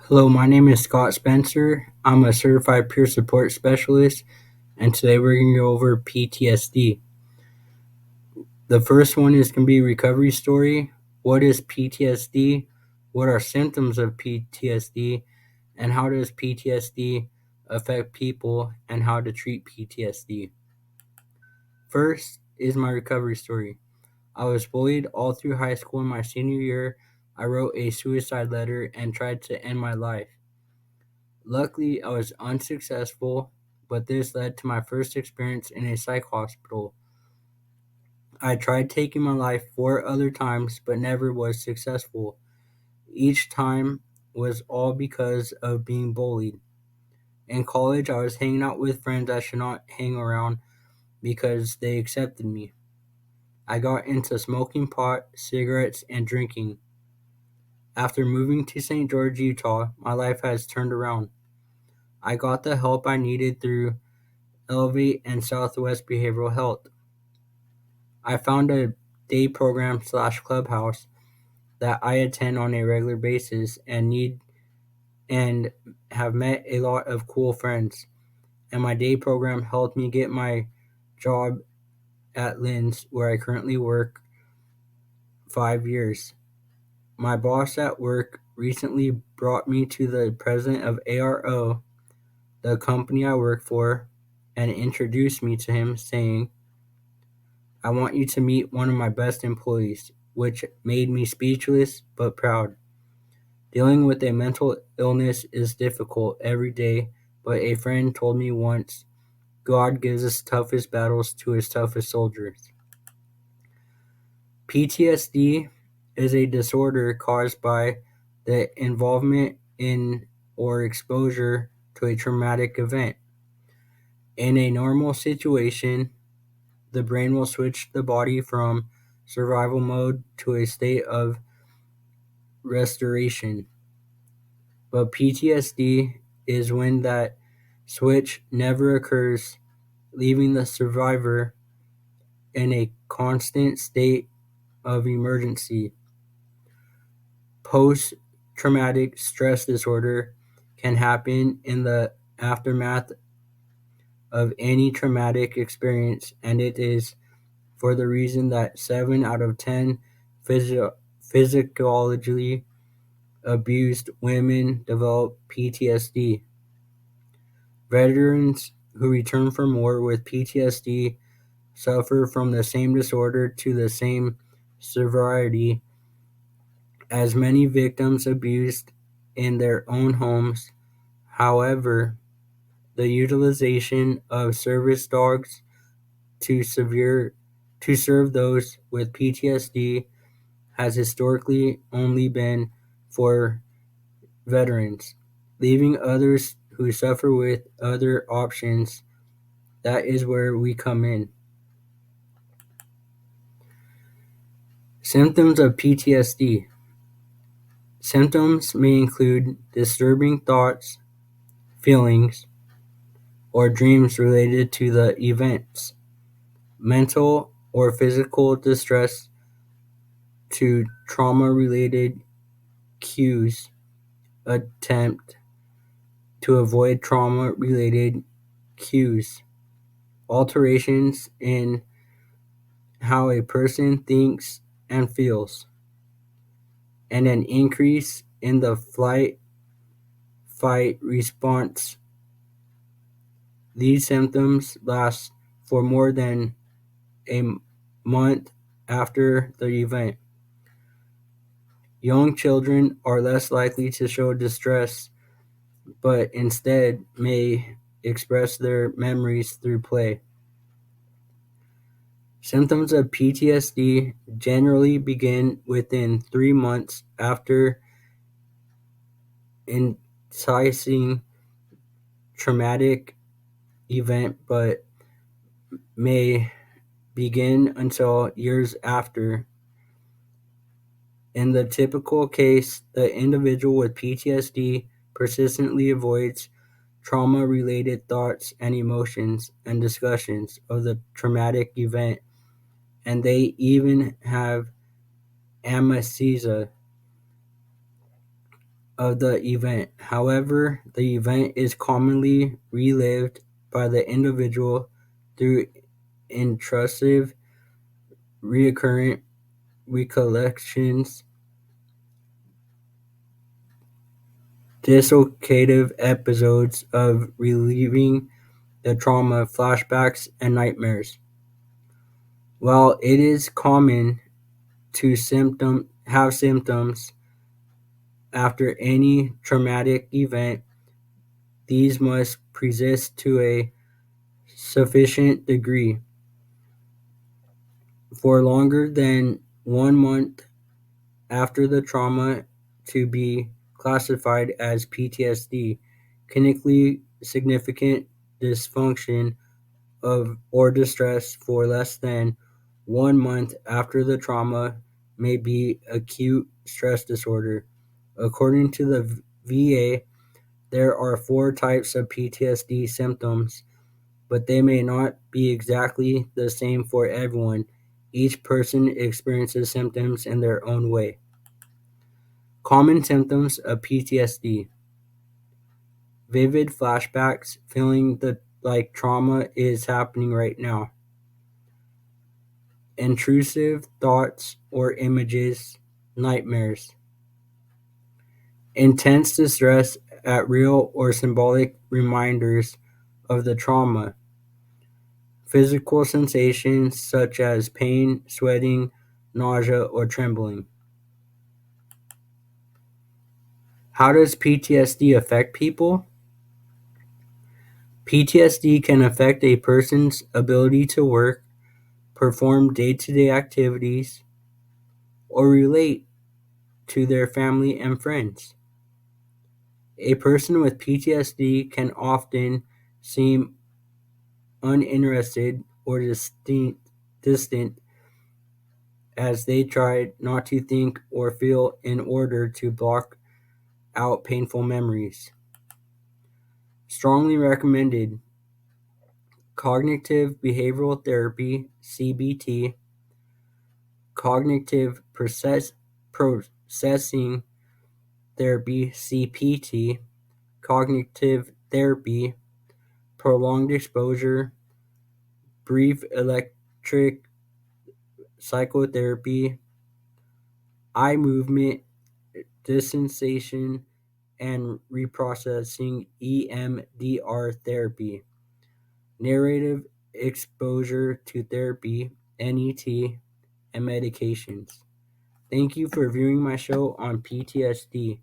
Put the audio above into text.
Hello, my name is Scott Spencer. I'm a certified peer support specialist, and today we're going to go over PTSD. The first one is going to be recovery story. What is PTSD? What are symptoms of PTSD? And how does PTSD affect people and how to treat PTSD? First is my recovery story. I was bullied all through high school. In my senior year, I wrote a suicide letter and tried to end my life. Luckily, I was unsuccessful, but this led to my first experience in a psych hospital. I tried taking my life 4 other times, but never was successful. Each time was all because of being bullied. In college, I was hanging out with friends I should not hang around because they accepted me. I got into smoking pot, cigarettes, and drinking. After moving to St. George, Utah, my life has turned around. I got the help I needed through Elevate and Southwest Behavioral Health. I found a day program slash clubhouse that I attend on a regular basis and have met a lot of cool friends. And my day program helped me get my job at Lynn's, where I currently work, 5 years. My boss at work recently brought me to the president of ARO, the company I work for, and introduced me to him, saying, "I want you to meet one of my best employees," which made me speechless but proud. Dealing with a mental illness is difficult every day, but a friend told me once, God gives his toughest battles to his toughest soldiers. PTSD is a disorder caused by the involvement in or exposure to a traumatic event. In a normal situation, the brain will switch the body from survival mode to a state of restoration. But PTSD is when that switch never occurs, leaving the survivor in a constant state of emergency. Post traumatic stress disorder can happen in the aftermath of any traumatic experience, and it is for the reason that 7 out of 10 physically abused women develop PTSD. Veterans who return from war with PTSD suffer from the same disorder to the same severity as many victims abused in their own homes. However, the utilization of service dogs to severe to serve those with PTSD has historically only been for veterans, leaving others who suffer with other options. That is where we come in. Symptoms of PTSD. Symptoms may include disturbing thoughts, feelings, or dreams related to the events, mental or physical distress to trauma-related cues, attempt to avoid trauma-related cues, alterations in how a person thinks and feels, and an increase in the flight-fight response. These symptoms last for more than a month after the event. Young children are less likely to show distress, but instead may express their memories through play. Symptoms of PTSD generally begin within 3 months after inciting traumatic event, but may begin until years after. In the typical case, the individual with PTSD persistently avoids trauma-related thoughts and emotions and discussions of the traumatic event, and they even have amnesia. of the event. However, the event is commonly relived by the individual through intrusive, recurrent recollections, dissociative episodes of reliving the trauma, flashbacks, and nightmares. While it is common to have symptoms after any traumatic event, these must persist to a sufficient degree for longer than 1 month after the trauma to be classified as PTSD. Clinically significant dysfunction of or distress for less than 1 month after the trauma may be acute stress disorder. According to the VA, there are 4 types of PTSD symptoms, but they may not be exactly the same for everyone. Each person experiences symptoms in their own way. Common symptoms of PTSD: vivid flashbacks, feeling like trauma is happening right now. Intrusive thoughts or images, nightmares. Intense distress at real or symbolic reminders of the trauma. Physical sensations such as pain, sweating, nausea, or trembling. How does PTSD affect people? PTSD can affect a person's ability to work, perform day-to-day activities, or relate to their family and friends. A person with PTSD can often seem uninterested or distant as they try not to think or feel in order to block out painful memories. Strongly recommended: cognitive behavioral therapy, CBT, cognitive processing therapy, CPT, cognitive therapy, prolonged exposure, brief electric psychotherapy, eye movement desensitization and reprocessing EMDR therapy, narrative exposure to therapy, NET, and medications. Thank you for viewing my show on PTSD.